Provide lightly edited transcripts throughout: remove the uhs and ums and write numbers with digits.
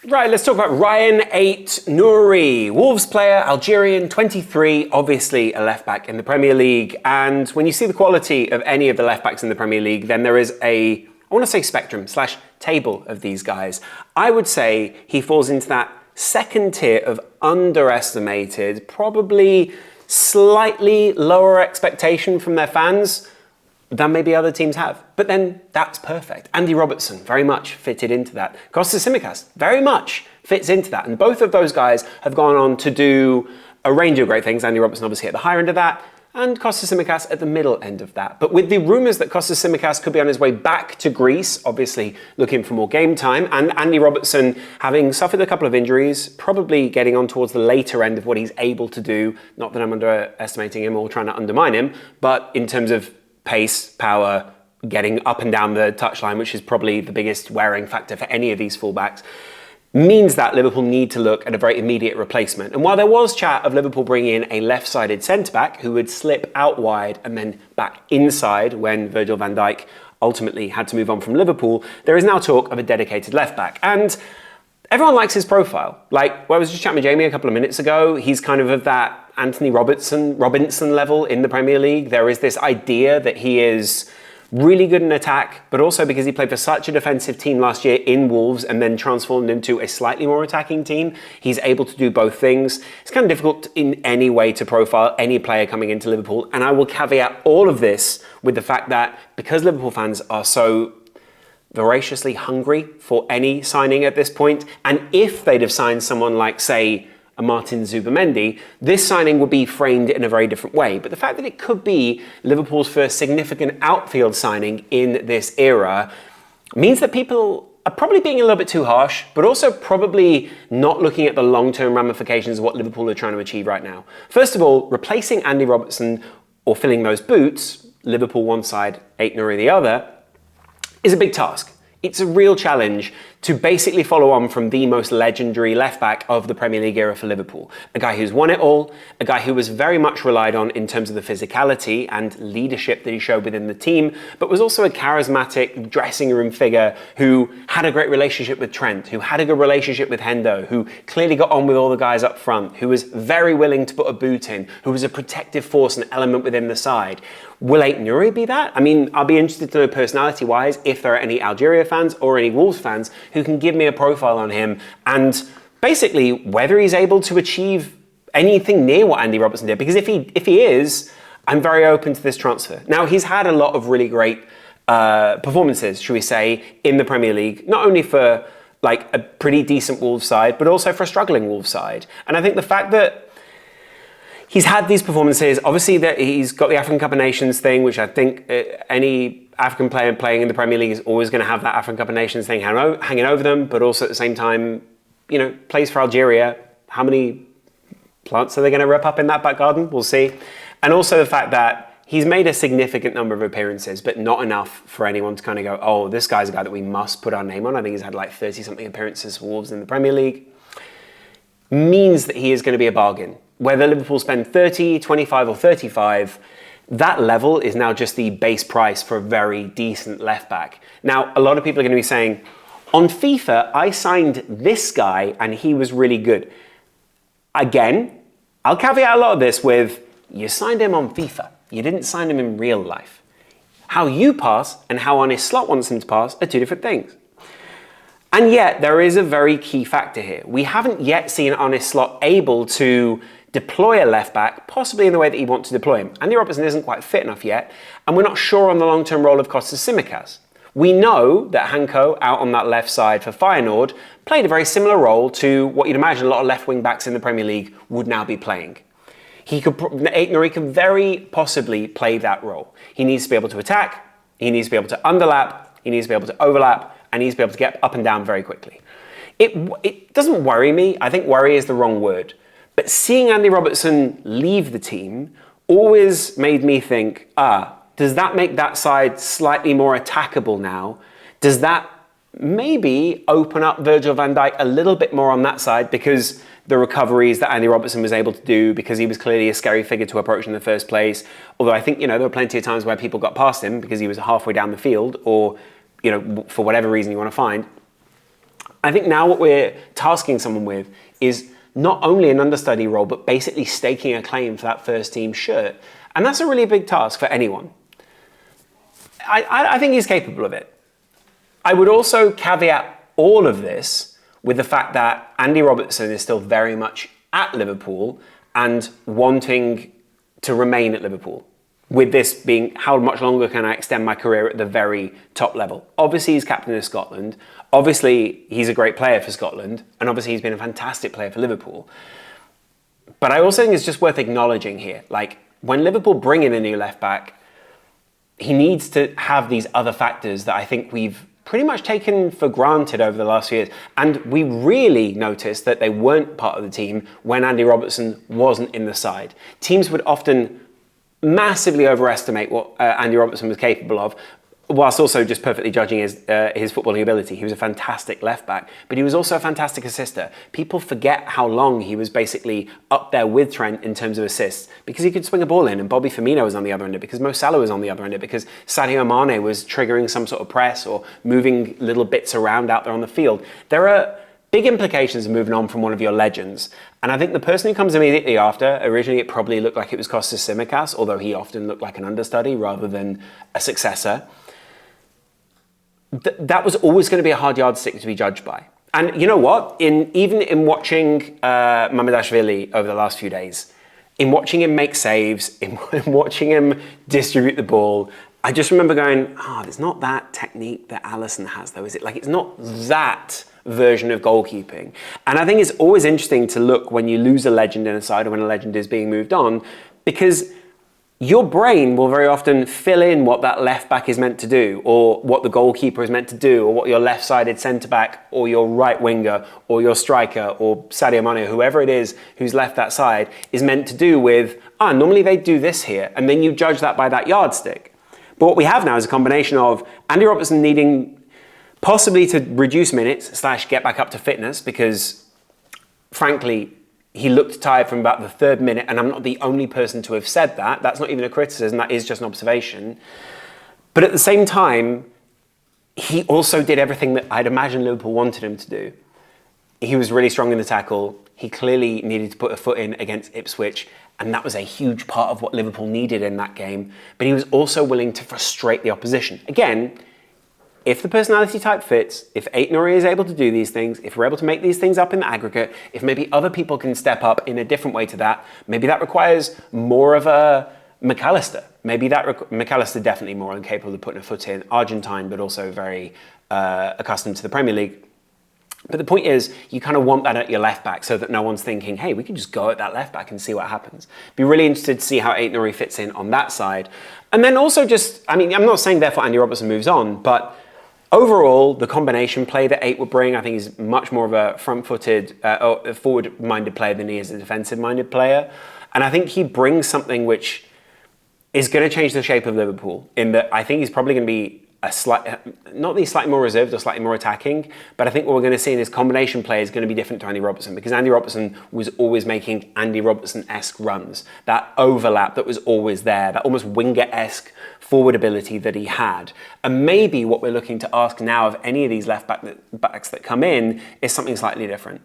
Right, let's talk about Ryan Ait-Nouri, Wolves player, Algerian, 23, obviously a left-back in the Premier League. And when you see the quality of any of the left-backs in the Premier League, then there is I want to say spectrum / table of these guys. I would say he falls into that second tier of underestimated, probably slightly lower expectation from their fans than maybe other teams have. But then that's perfect. Andy Robertson very much fitted into that. Kostas Tsimikas very much fits into that. And both of those guys have gone on to do a range of great things. Andy Robertson obviously at the higher end of that, and Kostas Tsimikas at the middle end of that. But with the rumours that Kostas Tsimikas could be on his way back to Greece, obviously looking for more game time, and Andy Robertson having suffered a couple of injuries, probably getting on towards the later end of what he's able to do. Not that I'm underestimating him or trying to undermine him, but in terms of pace, power, getting up and down the touchline, which is probably the biggest wearing factor for any of these fullbacks, means that Liverpool need to look at a very immediate replacement. And while there was chat of Liverpool bringing in a left-sided centre-back who would slip out wide and then back inside when Virgil van Dijk ultimately had to move on from Liverpool, there is now talk of a dedicated left-back. And everyone likes his profile. Like, I was just chatting with Jamie a couple of minutes ago, he's kind of that Anthony Robinson level in the Premier League. There is this idea that he is really good in attack, but also because he played for such a defensive team last year in Wolves and then transformed into a slightly more attacking team, he's able to do both things. It's kind of difficult in any way to profile any player coming into Liverpool. And I will caveat all of this with the fact that because Liverpool fans are so voraciously hungry for any signing at this point, and if they'd have signed someone like, say, a Martin Zubimendi, this signing would be framed in a very different way. But the fact that it could be Liverpool's first significant outfield signing in this era means that people are probably being a little bit too harsh, but also probably not looking at the long-term ramifications of what Liverpool are trying to achieve right now. First of all, replacing Andy Robertson or filling those boots, Liverpool one side, Ait-Nouri the other, is a big task. It's a real challenge to basically follow on from the most legendary left-back of the Premier League era for Liverpool. A guy who's won it all, a guy who was very much relied on in terms of the physicality and leadership that he showed within the team, but was also a charismatic dressing room figure who had a great relationship with Trent, who had a good relationship with Hendo, who clearly got on with all the guys up front, who was very willing to put a boot in, who was a protective force and element within the side. Will Ait-Nouri be that? I mean, I'll be interested to know personality-wise if there are any Algeria fans or any Wolves fans who can give me a profile on him and basically whether he's able to achieve anything near what Andy Robertson did. Because if he is, I'm very open to this transfer. Now, he's had a lot of really great performances, should we say, in the Premier League, not only for like a pretty decent Wolves side, but also for a struggling Wolves side. And I think the fact that he's had these performances, obviously that he's got the African Cup of Nations thing, which I think any African player playing in the Premier League is always going to have that African Cup of Nations thing hanging over them, but also at the same time, you know, plays for Algeria. How many plants are they going to rip up in that back garden? We'll see. And also the fact that he's made a significant number of appearances, but not enough for anyone to kind of go, oh, this guy's a guy that we must put our name on. I think he's had like 30-something appearances for Wolves in the Premier League. Means that he is going to be a bargain. Whether Liverpool spend 30, 25 or 35, that level is now just the base price for a very decent left back. Now, a lot of people are going to be saying, on FIFA, I signed this guy and he was really good. Again, I'll caveat a lot of this with, you signed him on FIFA. You didn't sign him in real life. How you pass and how Arne Slot wants him to pass are two different things. And yet, there is a very key factor here. We haven't yet seen Arne Slot able to deploy a left-back, possibly in the way that he wants to deploy him. Andy Robertson isn't quite fit enough yet, and we're not sure on the long-term role of Kostas Tsimikas. We know that Hanko, out on that left side for Feyenoord, played a very similar role to what you'd imagine a lot of left wing-backs in the Premier League would now be playing. Ait-Nouri can very possibly play that role. He needs to be able to attack, he needs to be able to underlap, he needs to be able to overlap, and he needs to be able to get up and down very quickly. It doesn't worry me. I think worry is the wrong word. But seeing Andy Robertson leave the team always made me think, does that make that side slightly more attackable now? Does that maybe open up Virgil van Dijk a little bit more on that side because the recoveries that Andy Robertson was able to do, because he was clearly a scary figure to approach in the first place. Although I think, there were plenty of times where people got past him because he was halfway down the field or, for whatever reason you want to find. I think now what we're tasking someone with is not only an understudy role, but basically staking a claim for that first team shirt. And that's a really big task for anyone. I think he's capable of it. I would also caveat all of this with the fact that Andy Robertson is still very much at Liverpool and wanting to remain at Liverpool. With this being, how much longer can I extend my career at the very top level? Obviously, he's captain of Scotland. Obviously, he's a great player for Scotland. And obviously, he's been a fantastic player for Liverpool. But I also think it's just worth acknowledging here. Like, when Liverpool bring in a new left-back, he needs to have these other factors that I think we've pretty much taken for granted over the last few years. And we really noticed that they weren't part of the team when Andy Robertson wasn't in the side. Teams would often massively overestimate what Andy Robertson was capable of, whilst also just perfectly judging his footballing ability. He was a fantastic left back, but he was also a fantastic assister. People forget how long he was basically up there with Trent in terms of assists, because he could swing a ball in, and Bobby Firmino was on the other end of it, because Mo Salah was on the other end of it, because Sadio Mane was triggering some sort of press or moving little bits around out there on the field. There are big implications of moving on from one of your legends. And I think the person who comes immediately after, originally it probably looked like it was Kostas Tsimikas, although he often looked like an understudy rather than a successor. That was always going to be a hard yardstick to be judged by. And you know what? Even in watching Mamardashvili over the last few days, in watching him make saves, in watching him distribute the ball, I just remember going, there's not that technique that Alisson has, though, is it? Like, it's not that version of goalkeeping. And I think it's always interesting to look when you lose a legend in a side or when a legend is being moved on, because your brain will very often fill in what that left back is meant to do, or what the goalkeeper is meant to do, or what your left-sided centre-back or your right winger or your striker or Sadio Mane, whoever it is who's left that side, is meant to do with, normally they do this here, and then you judge that by that yardstick. But what we have now is a combination of Andy Robertson needing possibly to reduce minutes / get back up to fitness, because frankly, he looked tired from about the third minute, and I'm not the only person to have said that. That's not even a criticism, that is just an observation. But at the same time, he also did everything that I'd imagine Liverpool wanted him to do. He was really strong in the tackle. He clearly needed to put a foot in against Ipswich, and that was a huge part of what Liverpool needed in that game. But he was also willing to frustrate the opposition. Again, if the personality type fits, if Aït-Nouri is able to do these things, if we're able to make these things up in the aggregate, if maybe other people can step up in a different way to that, maybe that requires more of a McAllister. Maybe that McAllister definitely more capable of putting a foot in, Argentine, but also very accustomed to the Premier League. But the point is, you kind of want that at your left back so that no one's thinking, hey, we can just go at that left back and see what happens. Be really interested to see how Aït-Nouri fits in on that side. And then also I'm not saying therefore Andy Robertson moves on, but overall, the combination play that Aït would bring, I think he's much more of a front-footed, or forward-minded player than he is a defensive-minded player. And I think he brings something which is going to change the shape of Liverpool, in that I think he's probably going to be not that he's slightly more reserved or slightly more attacking, but I think what we're going to see in his combination play is going to be different to Andy Robertson, because Andy Robertson was always making Andy Robertson-esque runs. That overlap that was always there, that almost winger-esque forward ability that he had. And maybe what we're looking to ask now of any of these left backs that come in is something slightly different.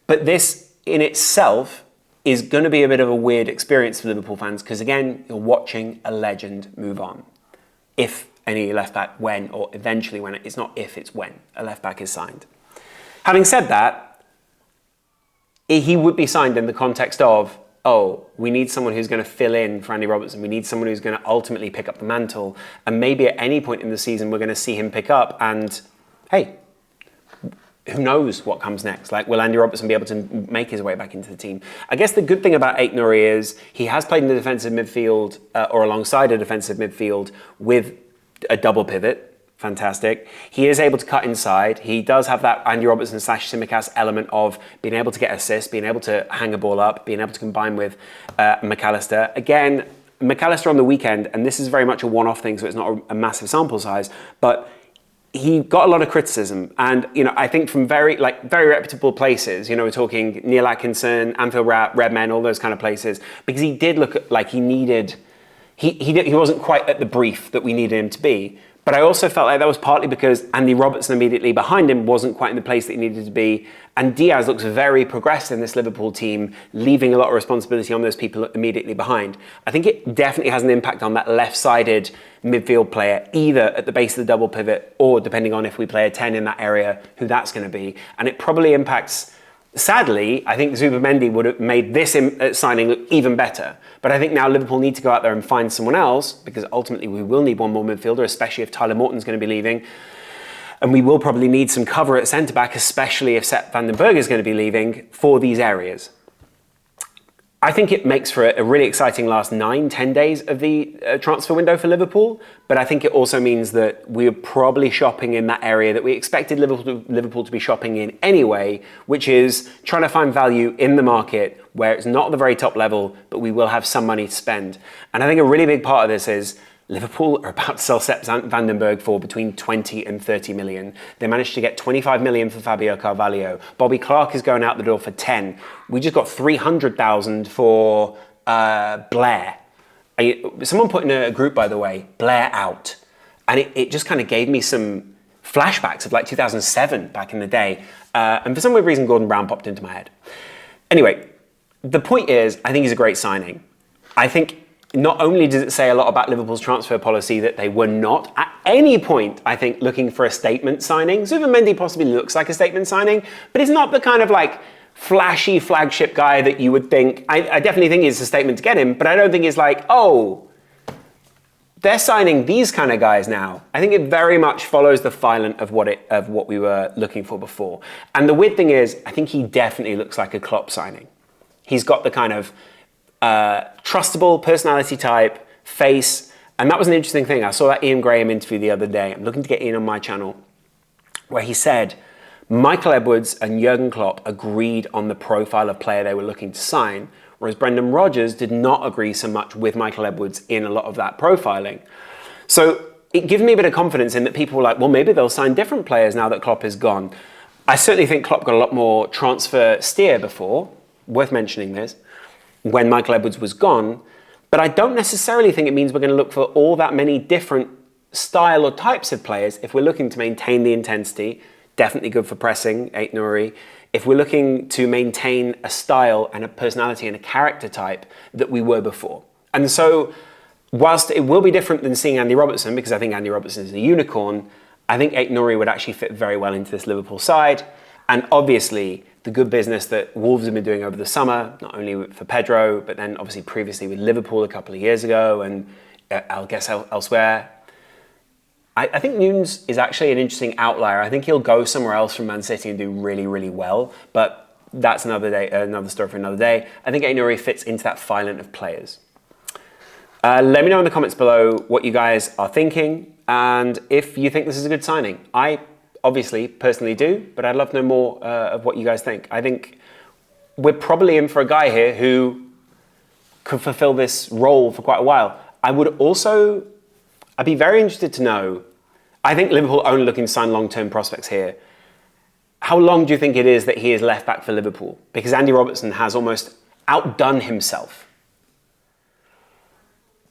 But this in itself is going to be a bit of a weird experience for Liverpool fans, because again, you're watching a legend move on. If any left back, when, or eventually when, it's not if, it's when a left back is signed. Having said that, he would be signed in the context of, we need someone who's going to fill in for Andy Robertson. We need someone who's going to ultimately pick up the mantle. And maybe at any point in the season, we're going to see him pick up, and hey, who knows what comes next? Like, will Andy Robertson be able to make his way back into the team? I guess the good thing about Aït-Nouri is he has played in the defensive midfield, or alongside a defensive midfield with a double pivot. Fantastic. He is able to cut inside. He does have that Andy Robertson / Tsimikas element of being able to get assists, being able to hang a ball up, being able to combine with McAllister. Again, McAllister on the weekend, and this is very much a one-off thing, so it's not a massive sample size, but he got a lot of criticism, and I think from very reputable places. We're talking Neil Atkinson, Anfield Redmen, all those kind of places, because he did look like he needed. He wasn't quite at the brief that we needed him to be. But I also felt like that was partly because Andy Robertson immediately behind him wasn't quite in the place that he needed to be. And Diaz looks very progressed in this Liverpool team, leaving a lot of responsibility on those people immediately behind. I think it definitely has an impact on that left-sided midfield player, either at the base of the double pivot or, depending on if we play a 10 in that area, who that's going to be. And it probably impacts... Sadly, I think Zubimendi would have made this signing look even better. But I think now Liverpool need to go out there and find someone else, because ultimately we will need one more midfielder, especially if Tyler Morton's going to be leaving. And we will probably need some cover at centre-back, especially if Sepp van den Berg is going to be leaving, for these areas. I think it makes for a really exciting last 9-10 days of the transfer window for Liverpool, but I think it also means that we're probably shopping in that area that we expected Liverpool to be shopping in anyway, which is trying to find value in the market where it's not at the very top level, but we will have some money to spend. And I think a really big part of this is Liverpool are about to sell Sepp van den Berg for between 20 and 30 million. They managed to get 25 million for Fabio Carvalho. Bobby Clark is going out the door for 10. We just got 300,000 for Blair. Someone put in a group, by the way, Blair out. And it just kind of gave me some flashbacks of like 2007 back in the day. And for some weird reason, Gordon Brown popped into my head. Anyway, the point is, I think he's a great signing. I think not only does it say a lot about Liverpool's transfer policy that they were not at any point, I think, looking for a statement signing. Zubimendi possibly looks like a statement signing, but he's not the kind of like flashy flagship guy that you would think. I definitely think it's a statement to get him, but I don't think it's like, oh, they're signing these kind of guys now. I think it very much follows the filant of what we were looking for before. And the weird thing is, I think he definitely looks like a Klopp signing. He's got the kind of trustable personality type, face, and that was an interesting thing. I saw that Ian Graham interview the other day. I'm looking to get Ian on my channel, where he said Michael Edwards and Jurgen Klopp agreed on the profile of player they were looking to sign, whereas Brendan Rodgers did not agree so much with Michael Edwards in a lot of that profiling. So it gives me a bit of confidence in that people were like, well, maybe they'll sign different players now that Klopp is gone. I certainly think Klopp got a lot more transfer steer before, worth mentioning this, when Michael Edwards was gone, but I don't necessarily think it means we're going to look for all that many different style or types of players if we're looking to maintain the intensity. Definitely good for pressing, Aït-Nouri. If we're looking to maintain a style and a personality and a character type that we were before. And so, whilst it will be different than seeing Andy Robertson, because I think Andy Robertson is a unicorn, I think Aït-Nouri would actually fit very well into this Liverpool side. And obviously, the good business that Wolves have been doing over the summer, not only for Pedro, but then obviously previously with Liverpool a couple of years ago, and I guess elsewhere. I think Nunes is actually an interesting outlier. I think he'll go somewhere else from Man City and do really, really well, but that's another day, another story for another day. I think Aït-Nouri fits into that filant of players. Let me know in the comments below what you guys are thinking, and if you think this is a good signing. I obviously personally do, but I'd love to know more of what you guys think. I think we're probably in for a guy here who could fulfill this role for quite a while. I'd be very interested to know, I think Liverpool only looking to sign long-term prospects here. How long do you think it is that he is left back for Liverpool? Because Andy Robertson has almost outdone himself.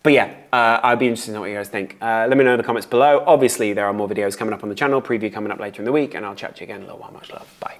But yeah, I'd be interested to know what you guys think. Let me know in the comments below. Obviously, there are more videos coming up on the channel, preview coming up later in the week, and I'll chat to you again in a little while. Much love. Bye.